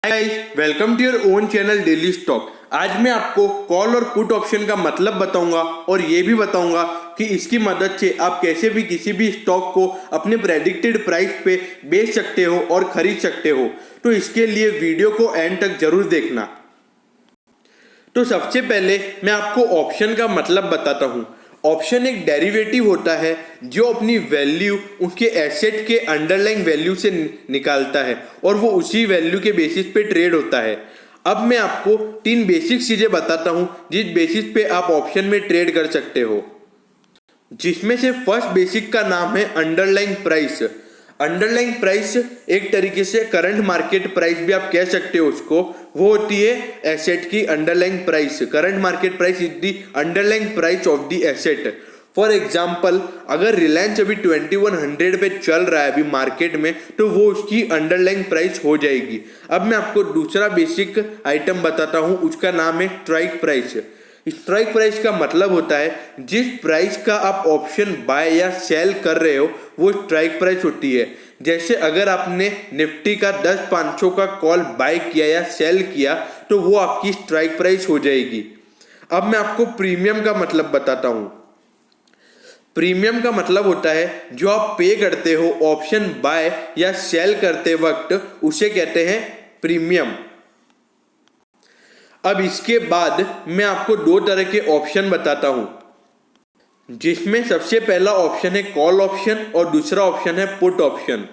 Guys, welcome to your own channel daily stock. आज मैं आपको कॉल और पुट ऑप्शन का मतलब बताऊंगा और ये भी बताऊंगा कि इसकी मदद से आप कैसे भी किसी भी स्टॉक को अपने प्रेडिक्टेड प्राइस पे बेच सकते हो और खरीद सकते हो। तो इसके लिए वीडियो को एंड तक जरूर देखना। तो सबसे पहले मैं आपको ऑप्शन का मतलब बताता हूँ। ऑप्शन एक डेरिवेटिव होता है जो अपनी वैल्यू उसके एसेट के अंडरलाइंग वैल्यू से निकालता है और वो उसी वैल्यू के बेसिस पे ट्रेड होता है। अब मैं आपको तीन बेसिक चीज़ें बताता हूँ जिस बेसिस पे आप ऑप्शन में ट्रेड कर सकते हो, जिसमें से फर्स्ट बेसिक का नाम है अंडरलाइंग प्राइस। अंडरलाइंग प्राइस एक तरीके से करंट मार्केट प्राइस भी आप कह सकते हो उसको। वो होती है एसेट की underlying price. Current market price is the underlying price of the asset. For example, अगर रिलायंस अभी 2100 पे चल रहा है अभी मार्केट में, तो वो उसकी अंडरलाइंग प्राइस हो जाएगी। अब मैं आपको दूसरा बेसिक आइटम बताता हूँ, उसका नाम है स्ट्राइक प्राइस। स्ट्राइक प्राइस का मतलब होता है जिस प्राइस का आप ऑप्शन बाय या सेल कर रहे हो वो स्ट्राइक प्राइस होती है। जैसे अगर आपने निफ्टी का 10-500 का कॉल बाय किया या सेल किया तो वो आपकी स्ट्राइक प्राइस हो जाएगी। अब मैं आपको प्रीमियम का मतलब बताता हूं। प्रीमियम का मतलब होता है जो आप पे करते हो ऑप्शन बाय या सेल करते वक्त, उसे कहते हैं प्रीमियम। अब इसके बाद मैं आपको दो तरह के ऑप्शन बताता हूं, जिसमें सबसे पहला ऑप्शन है कॉल ऑप्शन और दूसरा ऑप्शन है पुट ऑप्शन।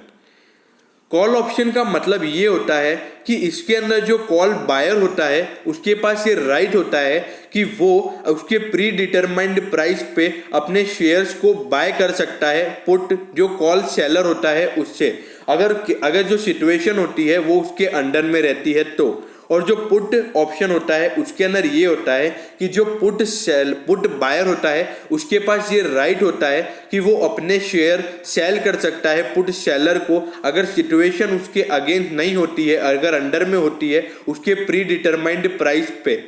कॉल ऑप्शन का मतलब ये होता है कि इसके अंदर जो कॉल बायर होता है उसके पास ये राइट होता है कि वो उसके प्री डिटरमाइंड प्राइस पे अपने शेयर्स को बाय कर सकता है पुट जो कॉल सेलर होता है उससे, अगर जो सिचुएशन होती है वो उसके अंडर में रहती है तो। और जो पुट ऑप्शन होता है उसके अंदर ये होता है कि जो पुट बायर होता है उसके पास ये राइट होता है कि वो अपने शेयर सेल कर सकता है पुट सेलर को, अगर सिचुएशन उसके अगेंस्ट नहीं होती है, अगर अंडर में होती है उसके प्री डिटरमाइंड प्राइस पे।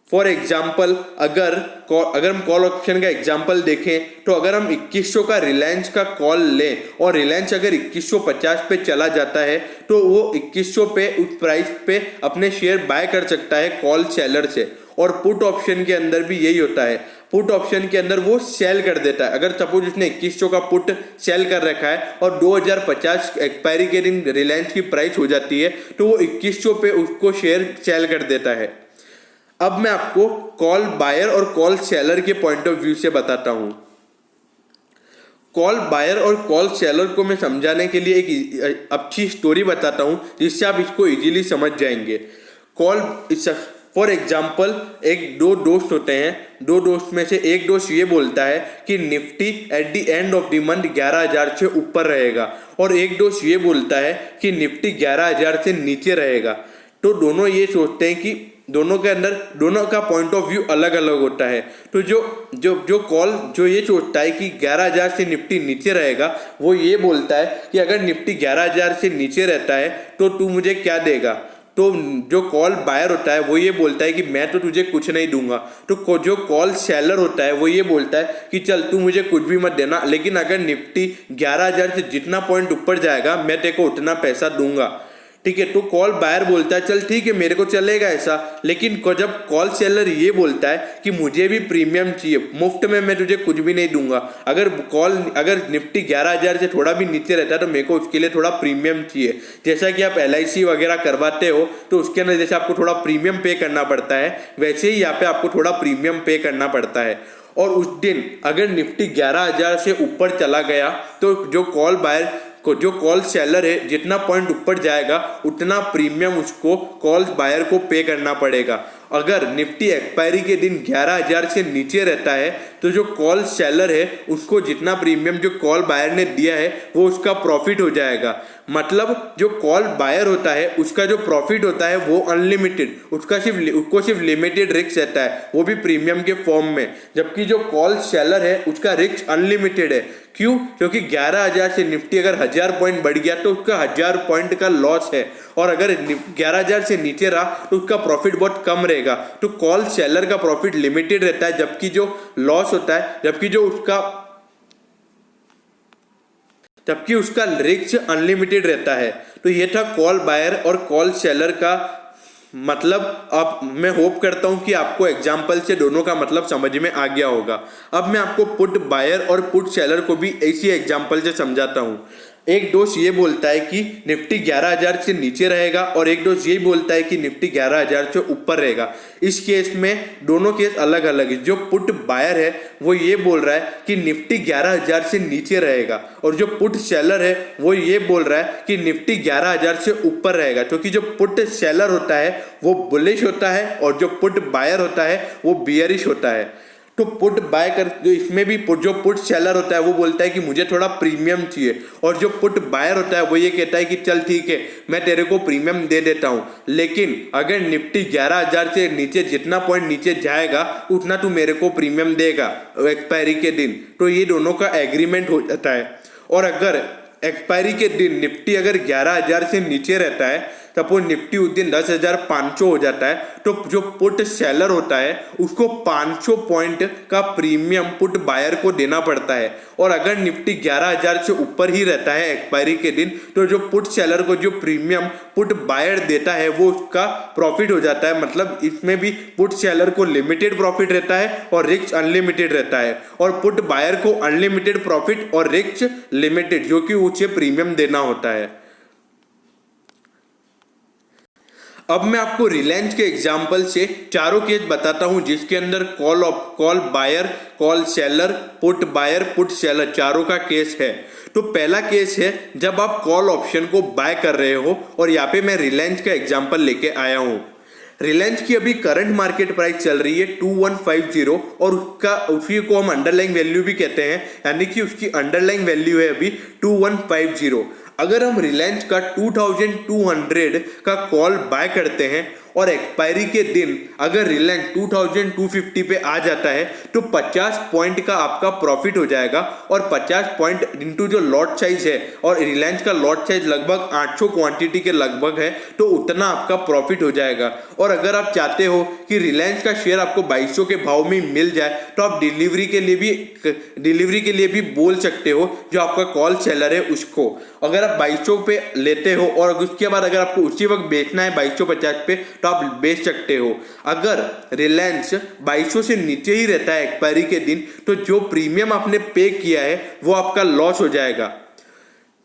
फॉर एग्जाम्पल, अगर हम कॉल ऑप्शन का एग्जाम्पल देखें तो अगर हम 2100 का रिलायंस का कॉल लें और रिलायंस अगर 2150 पे चला जाता है तो वो 2100 पे उस प्राइस पे अपने शेयर बाय कर सकता है कॉल सेलर से। और पुट ऑप्शन के अंदर भी यही होता है। पुट ऑप्शन के अंदर वो सेल कर देता है। अगर सपोज उसने 2100 का पुट सेल कर रखा है और 2050 एक्सपायरी के दिन रिलायंस की प्राइस हो जाती है तो वो 2100 पे उसको शेयर सेल कर देता है। अब मैं आपको कॉल बायर और कॉल सेलर के पॉइंट ऑफ व्यू से बताता हूं। कॉल बायर और कॉल सेलर को मैं समझाने के लिए एक अच्छी स्टोरी बताता हूं जिससे आप इसको इजीली समझ जाएंगे। फॉर एग्जाम्पल, दो दोस्त होते हैं। दो दोस्त में से एक दोस्त ये बोलता है कि Nifty at the end of the month 11,000 से ऊपर रहेगा और एक दोस्त ये बोलता है कि निफ्टी 11,000 से नीचे रहेगा। तो दोनों ये सोचते हैं कि दोनों का पॉइंट ऑफ व्यू अलग अलग होता है। तो जो ये सोचता है कि 11,000 से निफ्टी नीचे रहेगा, वो ये बोलता है कि अगर निफ्टी 11,000 से नीचे रहता है तो तू मुझे क्या देगा। तो जो कॉल बायर होता है वो ये बोलता है कि मैं तो तुझे कुछ नहीं दूंगा। तो जो कॉल सेलर होता है वो ये बोलता है कि चल तू मुझे कुछ भी मत देना, लेकिन अगर निफ्टी 11,000 से जितना पॉइंट ऊपर जाएगा मैं तेरे को उतना पैसा दूंगा। ठीक है, तो कॉल बायर बोलता है चल ठीक है मेरे को चलेगा ऐसा। लेकिन जब कॉल सेलर ये बोलता है कि मुझे भी प्रीमियम चाहिए, मुफ्त में मैं तुझे कुछ भी नहीं दूंगा, अगर निफ्टी 11,000 से थोड़ा भी नीचे रहता है तो मेरे को उसके लिए थोड़ा प्रीमियम चाहिए। जैसा कि आप LIC वगैरह करवाते हो तो उसके अंदर जैसे आपको थोड़ा प्रीमियम पे करना पड़ता है, वैसे ही यहाँ पे आपको थोड़ा प्रीमियम पे करना पड़ता है। और उस दिन अगर निफ्टी 11,000 से ऊपर चला गया तो जो कॉल सेलर है जितना पॉइंट ऊपर जाएगा उतना प्रीमियम उसको कॉल बायर को पे करना पड़ेगा। अगर निफ्टी एक्सपायरी के दिन 11,000 से नीचे रहता है तो जो कॉल सेलर है उसको जितना प्रीमियम जो कॉल बायर ने दिया है वो उसका प्रॉफिट हो जाएगा। मतलब जो कॉल बायर होता है उसका जो प्रॉफिट होता है वो अनलिमिटेड, उसको सिर्फ लिमिटेड रिस्क रहता है, वो भी प्रीमियम के फॉर्म में। जबकि जो कॉल सेलर है उसका रिस्क अनलिमिटेड है। क्यों? क्योंकि 11,000 से निफ्टी अगर 1000 पॉइंट बढ़ गया तो उसका 1000 पॉइंट का लॉस है, और अगर 11,000 से नीचे रहा तो उसका प्रॉफिट बहुत कम रहेगा। तो कॉल सेलर का प्रॉफिट लिमिटेड रहता है, जबकि जो लॉस होता है, जबकि उसका रिस्क अनलिमिटेड रहता है। तो ये था कॉल बायर और कॉल सेलर का मतलब। अब मैं होप करता हूं कि आपको एग्जाम्पल से दोनों का मतलब समझ में आ गया होगा। अब मैं आपको पुट बायर और पुट सेलर को भी इसी एग्जाम्पल से समझाता हूं। एक दोस्त ये बोलता है कि निफ्टी 11,000 से नीचे रहेगा और एक दोस्त ये बोलता है कि निफ्टी 11,000 से ऊपर रहेगा। इस केस में दोनों केस अलग अलग है। जो पुट बायर है वो ये बोल रहा है कि निफ्टी 11,000 से नीचे रहेगा और जो पुट सेलर है वो ये बोल रहा है कि निफ्टी 11,000 से ऊपर रहेगा। क्योंकि जो पुट सेलर होता है वो बुलिश होता है और जो पुट बायर होता है वो बियरिश होता है। तो पुट बाय कर जो इसमें भी जो पुट सेलर होता है वो बोलता है कि मुझे थोड़ा प्रीमियम चाहिए और जो पुट बायर होता है वो ये कहता है कि चल ठीक है मैं तेरे को प्रीमियम दे देता हूं, लेकिन अगर निफ्टी 11,000 से नीचे जितना पॉइंट नीचे जाएगा उतना तू मेरे को प्रीमियम देगा एक्सपायरी के दिन। तो ये दोनों का एग्रीमेंट हो जाता है। और अगर एक्सपायरी के दिन निफ्टी अगर 11,000 से नीचे रहता है सपोज निफ्टी उस दिन 10,500 हो जाता है तो जो पुट सेलर होता है उसको 500 पॉइंट का प्रीमियम पुट बायर को देना पड़ता है। और अगर निफ्टी 11,000 से ऊपर ही रहता है एक्सपायरी के दिन तो जो पुट सेलर को जो प्रीमियम पुट बायर देता है वो उसका प्रॉफिट हो जाता है। मतलब इसमें भी पुट सेलर को लिमिटेड प्रॉफिट रहता है और रिस्क अनलिमिटेड रहता है और पुट बायर को अनलिमिटेड प्रॉफिट और रिस्क लिमिटेड जो कि उसे प्रीमियम देना होता है। अब मैं आपको रिलायंस के एग्जाम्पल से चारों केस बताता हूं जिसके अंदर call buyer, call seller, put buyer, put seller चारों का केस है। तो पहला केस है जब आप कॉल ऑप्शन को बाय कर रहे हो और यहाँ पे मैं रिलायंस का एग्जाम्पल लेके आया हूं। रिलायंस की अभी करंट मार्केट प्राइस चल रही है 2150 और उसी को हम अंडरलाइंग वैल्यू भी कहते हैं, यानी कि उसकी अंडरलाइंग वैल्यू है अभी 2150। अगर हम रिलायंस का 2200 का कॉल बाय करते हैं और एक्सपायरी के दिन अगर रिलायंस 2250 पे आ जाता है तो 50 पॉइंट का आपका प्रॉफिट हो जाएगा और 50 पॉइंट इनटू जो लॉट साइज है और रिलायंस का लॉट साइज लगभग 800 क्वांटिटी के लगभग है तो उतना आपका प्रॉफिट हो जाएगा। और अगर आप चाहते हो कि रिलायंस का शेयर आपको 2200 के भाव में मिल जाए तो आप डिलीवरी के लिए भी बोल सकते हो जो आपका कॉल सेलर है उसको। अगर आप 2200 पे लेते हो और उसके बाद अगर आपको उसी वक्त बेचना है 2250 पे तो आप बेच सकते हो। अगर रिलायंस 2200 से नीचे ही रहता है एक्सपायरी के दिन तो जो प्रीमियम आपने पे किया है वो आपका लॉस हो जाएगा।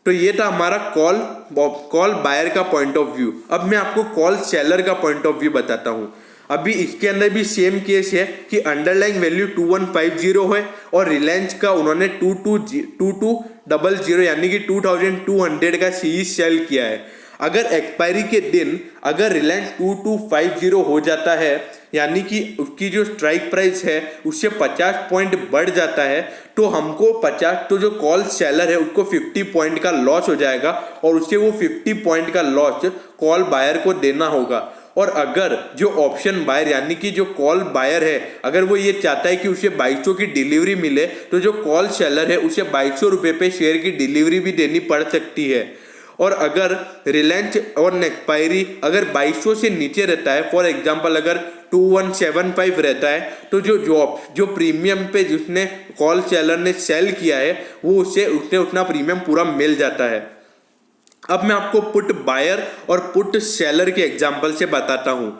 तो ये था हमारा कॉल बायर का पॉइंट ऑफ व्यू। अब मैं आपको कॉल सेलर का पॉइंट ऑफ व्यू बताता हूं। अभी इसके अंदर भी सेम केस है कि अंडरलाइंग वैल्यू 2150 है और रिलायंस का उन्होंने 2200 यानी कि 2200 का सीरीज सेल किया है। अगर एक्सपायरी के दिन अगर रिलायंस 2250 हो जाता है यानी कि उसकी जो स्ट्राइक प्राइस है उससे 50 पॉइंट बढ़ जाता है तो हमको 50 तो जो कॉल सेलर है उसको 50 पॉइंट का लॉस हो जाएगा और उससे वो 50 पॉइंट का लॉस कॉल बायर को देना होगा। और अगर जो ऑप्शन बायर यानी कि जो कॉल बायर है अगर वो ये चाहता है कि उसे 2200 की डिलीवरी मिले तो जो कॉल सेलर है उसे 2200 रुपये पे शेयर की डिलीवरी भी देनी पड़ सकती है। और अगर रिलायंस और एक्सपायरी अगर 2200 से नीचे रहता है फॉर एग्जांपल अगर 2175 रहता है तो जो प्रीमियम पे जिसने कॉल सेलर ने सेल किया है वो उससे उतना प्रीमियम पूरा मिल जाता है। अब मैं आपको पुट बायर और पुट सेलर के एग्जांपल से बताता हूं।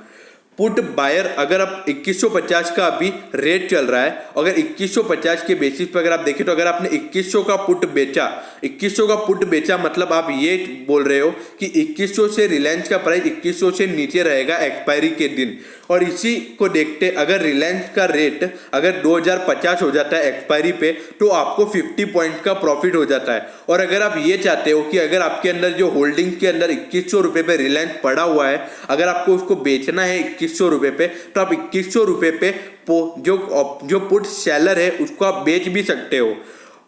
पुट बायर अगर आप 2150 का अभी रेट चल रहा है, अगर 2150 के बेसिस पर अगर आप देखें तो अगर आपने 2100 का पुट बेचा 2100 का पुट बेचा मतलब आप ये बोल रहे हो कि 2100 से रिलायंस का प्राइस 2100 से नीचे रहेगा एक्सपायरी के दिन। और इसी को देखते अगर रिलायंस का रेट अगर 2050 हो जाता है एक्सपायरी पे तो आपको 50 पॉइंट का प्रॉफिट हो जाता है। और अगर आप ये चाहते हो कि अगर आपके अंदर जो होल्डिंग के अंदर 2100 रुपये पे रिलायंस पड़ा हुआ है अगर आपको उसको बेचना है 2100 रुपये पे तो आप 2100 रुपये पे जो पुट सेलर है उसको आप बेच भी सकते हो।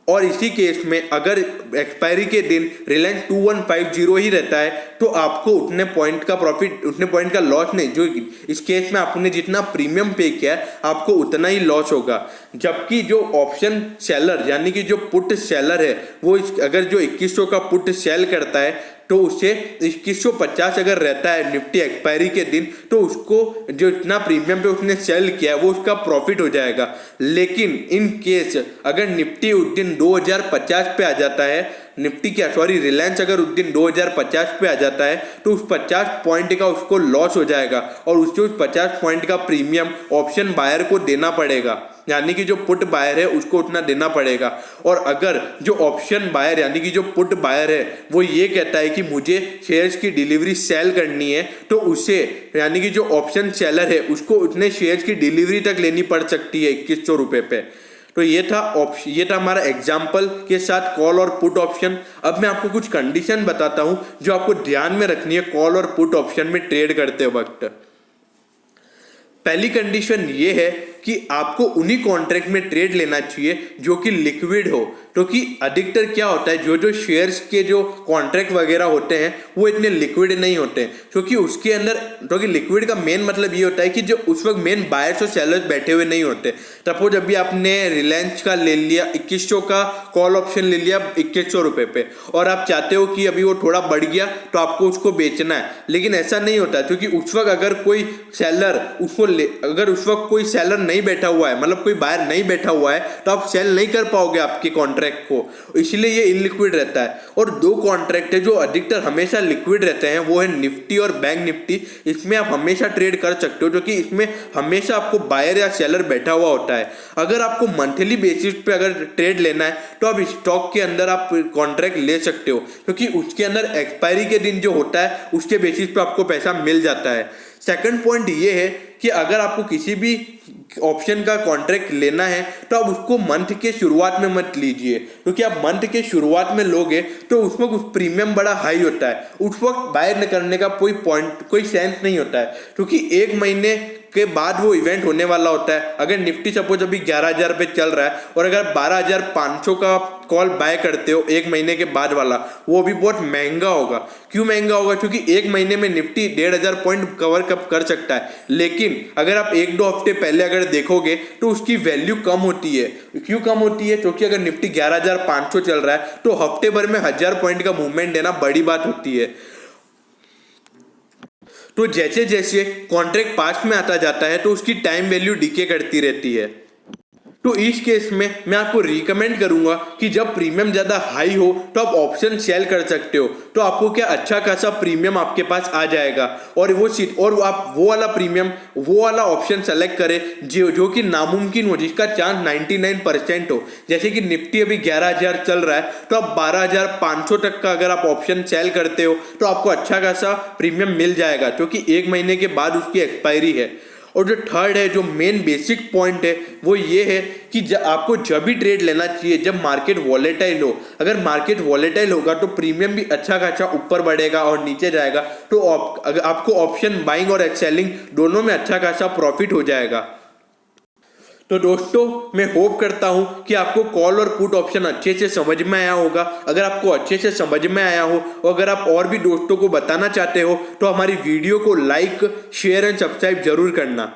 और इसी केस में अगर एक्सपायरी के दिन रिलायंस 2150 ही रहता है तो आपको उतने पॉइंट का प्रॉफिट उतने पॉइंट का लॉस नहीं, जो इस केस में आपने जितना प्रीमियम पे किया है आपको उतना ही लॉस होगा। जबकि जो ऑप्शन सेलर यानी कि जो पुट सेलर है वो अगर जो 2100 का पुट सेल करता है तो उससे 2150 अगर रहता है निफ्टी एक्सपायरी के दिन तो उसको जो इतना प्रीमियम पे उसने सेल किया है वो उसका प्रॉफिट हो जाएगा। लेकिन इन केस अगर निफ्टी उस दिन 2050 पे आ जाता है निफ्टी क्या सॉरी रिलायंस अगर उस दिन 2050 पे आ जाता है तो उस 50 पॉइंट का उसको लॉस हो जाएगा और उससे उस 50 पॉइंट का प्रीमियम ऑप्शन बायर को देना पड़ेगा, यानी कि जो पुट बायर है उसको उतना देना पड़ेगा। और अगर जो ऑप्शन बायर यानी कि जो पुट बायर है वो ये कहता है कि मुझे शेयर्स की डिलीवरी सेल करनी है, तो उसे यानी कि जो ऑप्शन सेलर है उसको उतने शेयर्स की डिलीवरी तक लेनी पड़ सकती है 2100 रुपये पे। तो ये था हमारा एग्जाम्पल के साथ कॉल और पुट ऑप्शन। अब मैं आपको कुछ कंडीशन बताता हूं जो आपको ध्यान में रखनी है कॉल और पुट ऑप्शन में ट्रेड करते वक्त। पहली कंडीशन ये है कि आपको उन्हीं कॉन्ट्रैक्ट में ट्रेड लेना चाहिए जो कि लिक्विड हो, क्योंकि अधिकतर क्या होता है जो शेयर्स के जो कॉन्ट्रैक्ट वगैरह होते हैं वो इतने लिक्विड नहीं होते, क्योंकि उसके अंदर क्योंकि लिक्विड का मेन मतलब ये होता है कि जो उस वक्त मेन बायर्स और सेलर्स बैठे हुए नहीं होते। सपोज अभी आपने रिलायंस का ले लिया 2100 का कॉल ऑप्शन ले लिया 2100 रुपये पे और आप चाहते हो कि अभी वो थोड़ा बढ़ गया तो आपको उसको बेचना है, लेकिन ऐसा नहीं होता क्योंकि उस वक्त अगर कोई सेलर अगर उस वक्त कोई सेलर नहीं बैठा हुआ है, मतलब कोई बायर नहीं बैठा हुआ है, तो आप सेल नहीं कर पाओगे आपके कॉन्ट्रैक्ट को, इसलिए ये इनलिक्विड रहता है। और दो कॉन्ट्रैक्ट है जो अधिकतर हमेशा लिक्विड रहते हैं, वो है निफ्टी और बैंक निफ्टी। इसमें आप हमेशा ट्रेड कर सकते हो क्योंकि इसमें हमेशा आपको बायर या सेलर बैठा हुआ होता है। अगर आपको मंथली बेसिस पे अगर ट्रेड लेना है तो आप स्टॉक के अंदर आप कॉन्ट्रैक्ट ले सकते हो, क्योंकि उसके अंदर एक्सपायरी के दिन जो होता है उसके बेसिस पे आपको पैसा मिल जाता है। सेकंड पॉइंट ये है कि अगर आपको किसी भी ऑप्शन का कॉन्ट्रैक्ट लेना है तो आप उसको मंथ के शुरुआत में मत लीजिए, क्योंकि आप मंथ के शुरुआत में लोगे तो उस वक्त उस प्रीमियम बड़ा हाई होता है, उस वक्त बाय न करने का कोई सेंस नहीं होता है, क्योंकि एक महीने के बाद वो इवेंट होने वाला होता है। अगर निफ्टी सपोज अभी 11,000 पे चल रहा है और अगर 12,500 का कॉल बाय करते हो एक महीने के बाद वाला, वो भी बहुत महंगा होगा। क्यों महंगा होगा? क्योंकि एक महीने में निफ्टी 1,500 पॉइंट कवर कर सकता है, लेकिन अगर आप 1-2 हफ्ते पहले अगर देखोगे तो उसकी वैल्यू कम होती है। क्यों कम होती है? क्योंकि अगर निफ्टी 11,500 चल रहा है तो हफ्ते भर में 1,000 पॉइंट का मूवमेंट देना बड़ी बात होती है। तो जैसे जैसे कॉन्ट्रैक्ट पास में आता जाता है तो उसकी टाइम वैल्यू डीके करती रहती है। तो इस केस में मैं आपको रिकमेंड करूंगा कि जब प्रीमियम ज़्यादा हाई हो तो आप ऑप्शन सेल कर सकते हो, तो आपको क्या अच्छा खासा प्रीमियम आपके पास आ जाएगा और आप वो वाला ऑप्शन सेलेक्ट करें जो कि नामुमकिन हो, जिसका चांस 99% हो। जैसे कि निफ्टी अभी 11,000 चल रहा है तो आप 12,500 तक का अगर आप ऑप्शन सेल करते हो तो आपको अच्छा खासा प्रीमियम मिल जाएगा, क्योंकि एक महीने के बाद उसकी एक्सपायरी है। और जो थर्ड है, जो मेन बेसिक पॉइंट है, वो ये है कि आपको जब भी ट्रेड लेना चाहिए जब मार्केट वॉलेटाइल हो। अगर मार्केट वॉलेटाइल होगा तो प्रीमियम भी अच्छा खासा ऊपर बढ़ेगा और नीचे जाएगा, तो अगर आपको ऑप्शन बाइंग और सेलिंग दोनों में अच्छा खासा प्रॉफिट हो जाएगा। तो दोस्तों, मैं होप करता हूं कि आपको कॉल और पुट ऑप्शन अच्छे से समझ में आया होगा। अगर आपको अच्छे से समझ में आया हो और अगर आप और भी दोस्तों को बताना चाहते हो तो हमारी वीडियो को लाइक, शेयर एंड सब्सक्राइब जरूर करना।